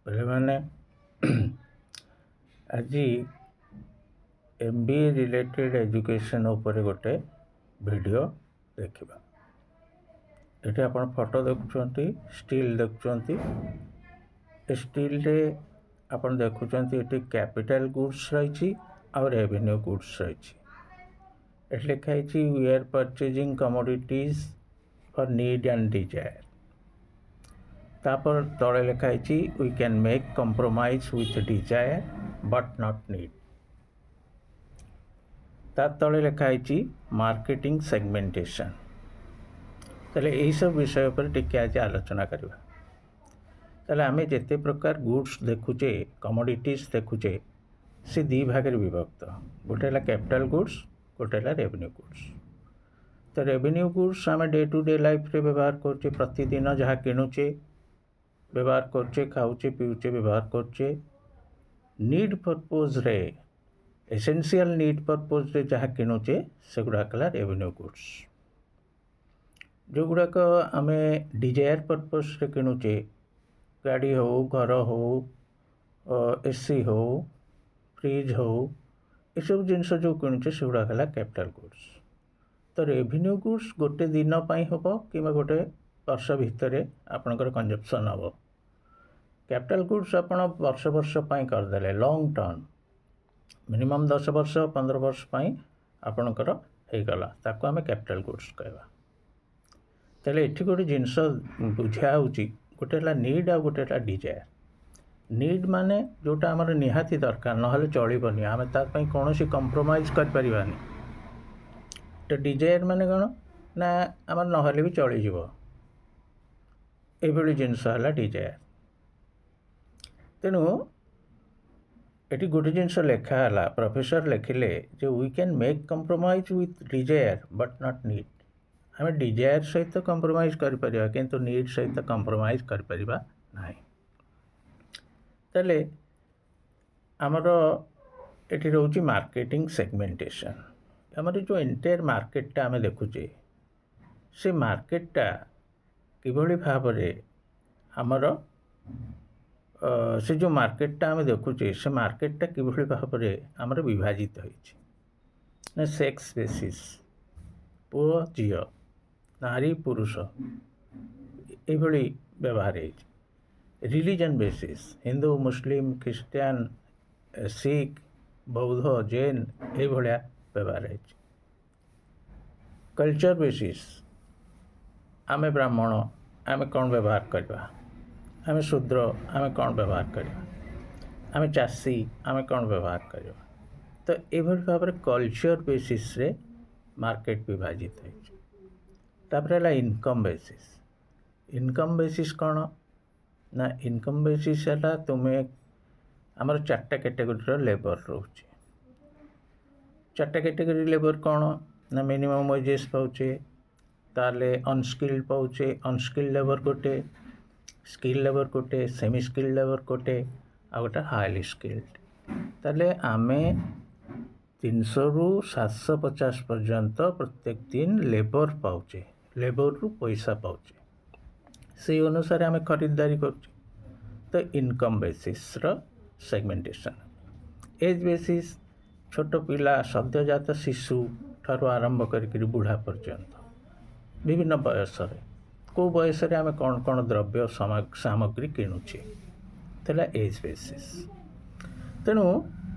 ପିଲାମାନେ ଆଜି MBA related education ଉପରେ ଗୋଟେ ଭିଡ଼ିଓ ଦେଖିବା। ଏଠି ଆପଣ ଫଟୋ ଦେଖୁଛନ୍ତି, ଷ୍ଟିଲ୍ ଦେଖୁଛନ୍ତି। ଏ ଷ୍ଟିଲ୍ରେ ଆପଣ ଦେଖୁଛନ୍ତି ଏଠି କ୍ୟାପିଟାଲ ଗୁଡ୍ସ ରହିଛି ଆଉ ରେଭିନ୍ୟୁ ଗୁଡ୍ସ ରହିଛି। ଏଠି ଲେଖା ହେଇଛି we are purchasing commodities for need and desire. तापर तले लिखा है we can make compromise with desire but not need. ता तले लिखा है मार्केटिंग सेगमेंटेशन। ताले यही सब विषय पर टिके आज आलोचना करवा। ताले आमे जेते प्रकार गुड्स देखुचे, कमोडिटीज देखुचे, से दी भाग विभक्त। गोटे है कैपिटल गुड्स, गोटे है रेवेन्यू गुड्स। तो रेवेन्यू गुड्स आम डे टू डे लाइफ रे व्यवहार करचे, प्रतिदिन जहाँ किणुचे व्यवहार करचे, खाऊचे पीऊचे व्यवहार करचे। नीड पर्पज रे, एसेंशियल नीड पर्पज रे जहाँ किणुचे से गुड़ाक रेवेन्यू गुड्स। जो गुड़ाक आम डिजायर पर्पज रे किणुचे, गाड़ी हो, घर हो, एसी हो, फ्रिज हो, ये सब जिनस जो किणुचे से गुड़ाक कैपिटल गुड्स। तो रेवेन्यू गुड्स गोटे दिन हम कि गोटे वर्ष भितर आपणकर कंजप्शन हम। कैपिटल गुड्स आपण वर्ष वर्ष करदे लॉन्ग टर्म, मिनिमम 10 वर्ष 15 वर्ष आपणकर होगला, ताको आम कैपिटल गुड्स कहवा। तेल ये गोटे जिनस बुझा गोटे है नीड आ गोटे है डिजायर। नीड माने जोटा आमर निहाती दरकार, ना चलबनी, आम तापाई कौन कंप्रोमाइज कर। तो डिजायर माने कौन ना आमर ना भी चलीज, ये जिनस है डिजायर। तेणु ये गोटे जिनस लेखाला, प्रोफेसर लिखिले जो we can make compromise with desire but not need. आम डिजायर सहित कंप्रोमाइज कर किंतु नीड सहित कंप्रोमाइज कर ना। तेले आमर ये रोचे मार्केटिंग सेगमेंटेशन। आमर जो एंटायर मार्केटा आम देखुचे, से मार्केटा किभली भाव आमर से जो मार्केटा आम देखुचे, से मार्केटा किभली भाव आमर विभाजित होइछि। सेक्स बेसिस, पुओ झील, नारी पुरुष, ये व्यवहार है। रिलीजन बेसिस, हिंदू मुस्लिम ख्रिस्टियान सिख बौद्ध जैन, ये व्यवहार है। कल्चर बेसिस, आमे ब्राह्मण आमे कौन व्यवहार करवा, आमे शूद्र आमे कौन व्यवहार करवा, आमे चाषी आमे कौन व्यवहार करवा। तो ये भाव कल्चर बेसिस रे मार्केट विभाजित है। Income basis. इनकम बेसिस कौन ना, इनकम बेसिस है तुम्हें आमर 4टा कैटेगोरी लेबर रोचे। 4टा कैटेगोरी लेबर कौन ना, मिनिमम वेजेस पाचे, ताले अनस्किल्ड पाचे, अनस्किल्ड लेबर गोटे, स्किल लेबर गोटे, सेमी स्किल्ड लेबर गोटे, आ गोटे हाईली स्किल्ड। ताले आमे 300 रु 750 पर्यंत प्रत्येक दिन लेबर पाचे, लेबर रु पैसा पाचे, से अनुसार आम खरीदारी कर। तो इनकम बेसिस रो सेगमेंटेशन। एज बेसिस, छोट पिला सद्यजात शिशु ठारू आरंभ कर बुढ़ा पर्यंत विभिन्न बयस को बयस आम कौन कौन द्रव्य सामग्री किणुचे, तेला एज बेसिस। तेणु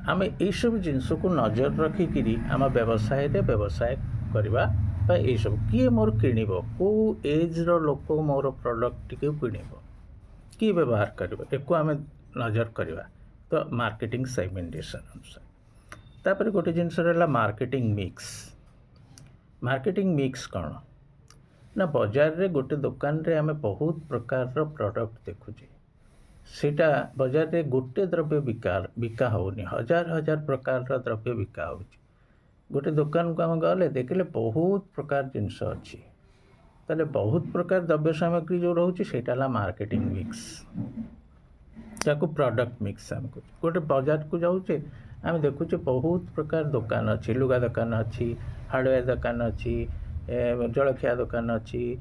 आम सब जिनस को नजर रखिकी आम व्यवसाय करवा। ये सब किए मोर किणव, को एज रो लोक मोर प्रोडक्ट टी किणव, किए व्यवहार कर, एक आम नजर करवा। तो मार्केटिंग सेगमेंटेशन अनुसार तापर गोटे जिनस रहा मार्केटिंग मिक्स। मार्केटिंग मिक्स कौन ना, बाजार रे गोटे दुकान रे आम बहुत प्रकार प्रोडक्ट देखुचे, सीटा बाजार रे गोटे द्रव्य बिका होनी, हजार हजार प्रकार द्रव्य बिका हो। गोटे दुकान को आम गले देखले बहुत प्रकार जिनस अच्छी, ताले बहुत प्रकार द्रव्य सामग्री जो रोचे सेटा मार्केटिंग मिक्स, जाको प्रोडक्ट मिक्स आम कह। गोटे बाजार को जाऊे आम देखुचे बहुत प्रकार दुकान अच्छी, लुगा दुकान अच्छी, हार्डवेयर दुकान अच्छी, जलखिया दुकान अच्छी,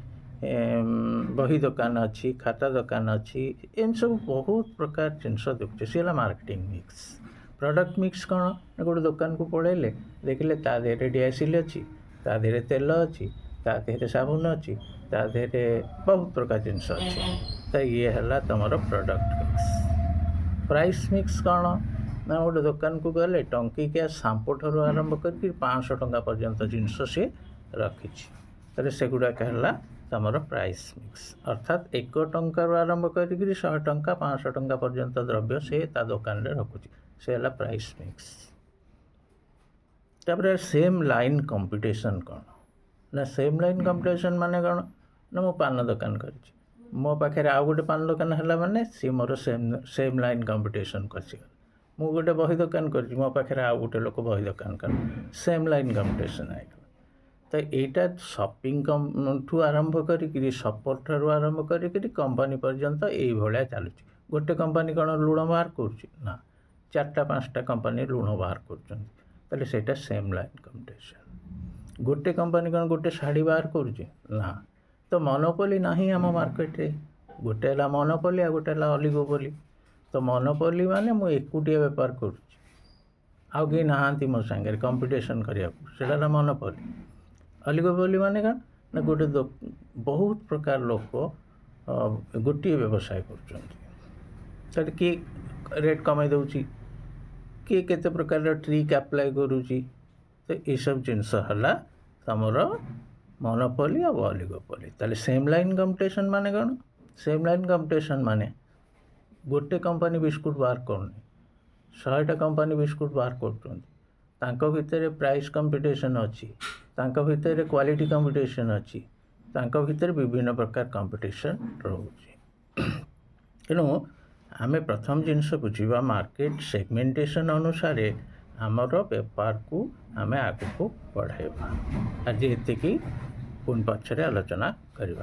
ବହି ଦୋକାନ ଅଛି, ଖାତା ଦୋକାନ ଅଛି, ଏମିତି ସବୁ ବହୁତ ପ୍ରକାର ଜିନିଷ ଦେଖୁଛେ। ସିଏ ହେଲା ମାର୍କେଟିଂ ମିକ୍ସ। ପ୍ରଡ଼କ୍ଟ ମିକ୍ସ କ'ଣ ନା ଗୋଟେ ଦୋକାନକୁ ପଳେଇଲେ ଦେଖିଲେ ତା ଦେହରେ ଡିଆସିଲ୍ ଅଛି, ତା ଦେହରେ ତେଲ ଅଛି, ତା ଦେହରେ ସାବୁନ ଅଛି, ତା ଦେହରେ ବହୁତ ପ୍ରକାର ଜିନିଷ ଅଛି। ତ ଇଏ ହେଲା ତୁମର ପ୍ରଡ଼କ୍ଟ ମିକ୍ସ। ପ୍ରାଇସ୍ ମିକ୍ସ କ'ଣ ନା ଗୋଟେ ଦୋକାନକୁ ଗଲେ ଟଙ୍କିକିଆ ସାମ୍ପୁ ଠାରୁ ଆରମ୍ଭ କରିକି 500 ଟଙ୍କା ପର୍ଯ୍ୟନ୍ତ ଜିନିଷ ସିଏ ରଖିଛି। ତାହେଲେ ସେଗୁଡ଼ାକ ହେଲା ତୁମର ପ୍ରାଇସ୍ ମିକ୍ସ। ଅର୍ଥାତ୍ 1 ଟଙ୍କାରୁ ଆରମ୍ଭ କରିକିରି 100 ଟଙ୍କା 500 ଟଙ୍କା ପର୍ଯ୍ୟନ୍ତ ଦ୍ରବ୍ୟ ସେ ତା ଦୋକାନରେ ରଖୁଛି। ସେ ହେଲା ପ୍ରାଇସ୍ ମିକ୍ସ। ତାପରେ ସେମ୍ ଲାଇନ୍ କମ୍ପିଟିସନ୍ କ'ଣ ନା ସେମ୍ ଲାଇନ୍ କମ୍ପିଟିସନ୍ ମାନେ କ'ଣ ନା ମୁଁ ପାନ ଦୋକାନ କରିଛି, ମୋ ପାଖରେ ଆଉ ଗୋଟେ ପାନ ଦୋକାନ ହେଲା ମାନେ ସିଏ ମୋର ସେମ୍ ଲାଇନ୍ କମ୍ପିଟିସନ୍କୁ ଆସିଗଲା। ମୁଁ ଗୋଟେ ବହି ଦୋକାନ କରିଛି, ମୋ ପାଖରେ ଆଉ ଗୋଟେ ଲୋକ ବହି ଦୋକାନ କଲା, ସେମ୍ ଲାଇନ୍ କମ୍ପିଟିସନ୍ ହେଇଗଲା। ତ ଏଇଟା ସପିଂଠୁ ଆରମ୍ଭ କରିକିରି ସପୋର୍ଟ ଠାରୁ ଆରମ୍ଭ କରିକିରି କମ୍ପାନୀ ପର୍ଯ୍ୟନ୍ତ ଏଇଭଳିଆ ଚାଲୁଛି। ଗୋଟେ କମ୍ପାନୀ କ'ଣ ଲୁଣ ବାହାର କରୁଛି ନା, 4-5ଟା କମ୍ପାନୀ ଲୁଣ ବାହାର କରୁଛନ୍ତି। ତାହେଲେ ସେଇଟା ସେମ୍ ଲାଇନ୍ କମ୍ପିଟିସନ୍। ଗୋଟେ କମ୍ପାନୀ କ'ଣ ଗୋଟେ ଶାଢ଼ୀ ବାହାର କରୁଛି ନା। ତ ମନୋପଲି ନାହିଁ ଆମ ମାର୍କେଟରେ। ଗୋଟେ ହେଲା ମନୋପଲି, ଆଉ ଗୋଟେ ହେଲା ଅଲିଗୋପଲି। ତ ମନୋପଲି ମାନେ ମୁଁ ଏକୁଟିଆ ବେପାର କରୁଛି, ଆଉ କେହି ନାହାନ୍ତି ମୋ ସାଙ୍ଗରେ କମ୍ପିଟିସନ୍ କରିବାକୁ, ସେଇଟା ହେଲା ମନୋପଲି। ଅଲିଗୋପଲି ମାନେ କ'ଣ ନା ଗୋଟେ ବହୁତ ପ୍ରକାର ଲୋକ ଗୋଟିଏ ବ୍ୟବସାୟ କରୁଛନ୍ତି। ତାହେଲେ କିଏ ରେଟ୍ କମାଇ ଦେଉଛି, କିଏ କେତେ ପ୍ରକାରର ଟ୍ରିକ୍ ଆପ୍ଲାଏ କରୁଛି। ତ ଏସବୁ ଜିନିଷ ହେଲା ତୁମର ମନୋପଲି ଆଉ ଅଲିଗୋପଲି। ତାହେଲେ ସେମ୍ ଲାଇନ୍ କମ୍ପିଟିସନ୍ ମାନେ କ'ଣ? ସେମ୍ ଲାଇନ୍ କମ୍ପିଟିସନ୍ ମାନେ ଗୋଟେ କମ୍ପାନୀ ବିସ୍କୁଟ୍ ବାହାର କରୁନି, 100ଟା କମ୍ପାନୀ ବିସ୍କୁଟ୍ ବାହାର କରୁଛନ୍ତି। ତାଙ୍କ ଭିତରେ ପ୍ରାଇସ୍ କମ୍ପିଟିସନ୍ ଅଛି, ତାଙ୍କ ଭିତରେ କ୍ୱାଲିଟି କମ୍ପିଟିସନ୍ ଅଛି, ତାଙ୍କ ଭିତରେ ବିଭିନ୍ନ ପ୍ରକାର କମ୍ପିଟିସନ୍ ରହୁଛି। ତେଣୁ ଆମେ ପ୍ରଥମ ଜିନିଷ ବୁଝିବା ମାର୍କେଟ୍ ସେଗମେଣ୍ଟେସନ୍ ଅନୁସାରେ ଆମର ବେପାରକୁ ଆମେ ଆଗକୁ ବଢ଼ାଇବା। ଆଜି ଏତିକି, ପୁଣି ପଛରେ ଆଲୋଚନା କରିବା।